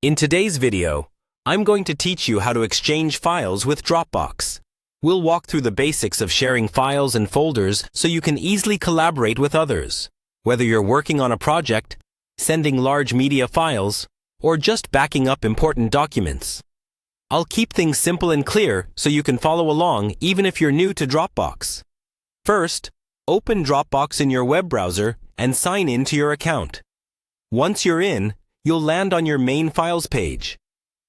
In today's video, I'm going to teach you how to exchange files with Dropbox. We'll walk through the basics of sharing files and folders so you can easily collaborate with others. Whether you're working on a project, sending large media files, or just backing up important documents. I'll keep things simple and clear so you can follow along even if you're new to Dropbox. First, open Dropbox in your web browser and sign in to your account. Once you're in, you'll land on your main files page.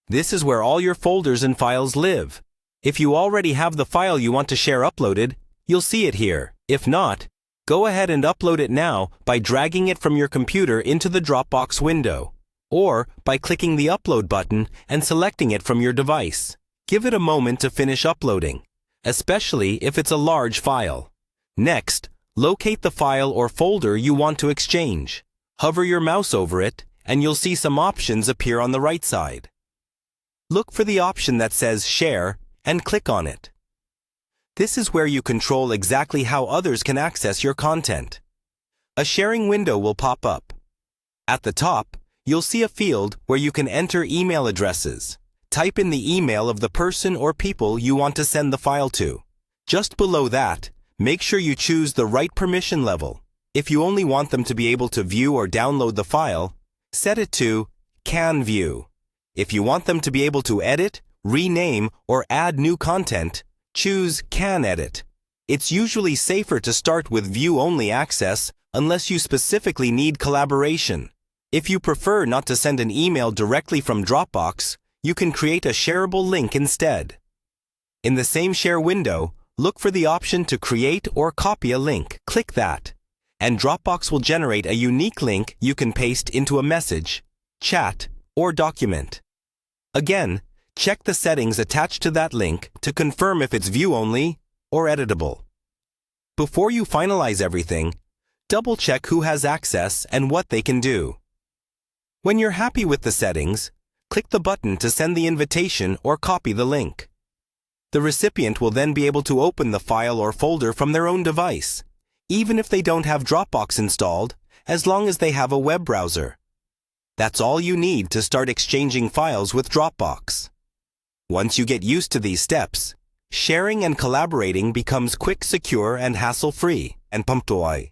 This is where all your folders and files live. If you already have the file you want to share uploaded, you'll see it here. If not, go ahead and upload it now by dragging it from your computer into the Dropbox window, or by clicking the upload button and selecting it from your device. Give it a moment to finish uploading, especially if it's a large file. Next, locate the file or folder you want to exchange. Hover your mouse over it, and you'll see some options appear on the right side. Look for the option that says Share and click on it. This is where you control exactly how others can access your content. A sharing window will pop up. At the top, you'll see a field where you can enter email addresses. Type in the email of the person or people you want to send the file to. Just below that, make sure you choose the right permission level. If you only want them to be able to view or download the file, set it to Can View. If you want them to be able to edit, rename, or add new content, choose Can Edit. It's usually safer to start with view-only access unless you specifically need collaboration. If you prefer not to send an email directly from Dropbox, you can create a shareable link instead. In the same share window, look for the option to create or copy a link. Click that, and Dropbox will generate a unique link you can paste into a message, chat, or document. Again, check the settings attached to that link to confirm if it's view-only or editable. Before you finalize everything, double-check who has access and what they can do. When you're happy with the settings, click the button to send the invitation or copy the link. The recipient will then be able to open the file or folder from their own device, even if they don't have Dropbox installed, as long as they have a web browser. That's all you need to start exchanging files with Dropbox. Once you get used to these steps, sharing and collaborating becomes quick, secure, and hassle-free. And pumptoy.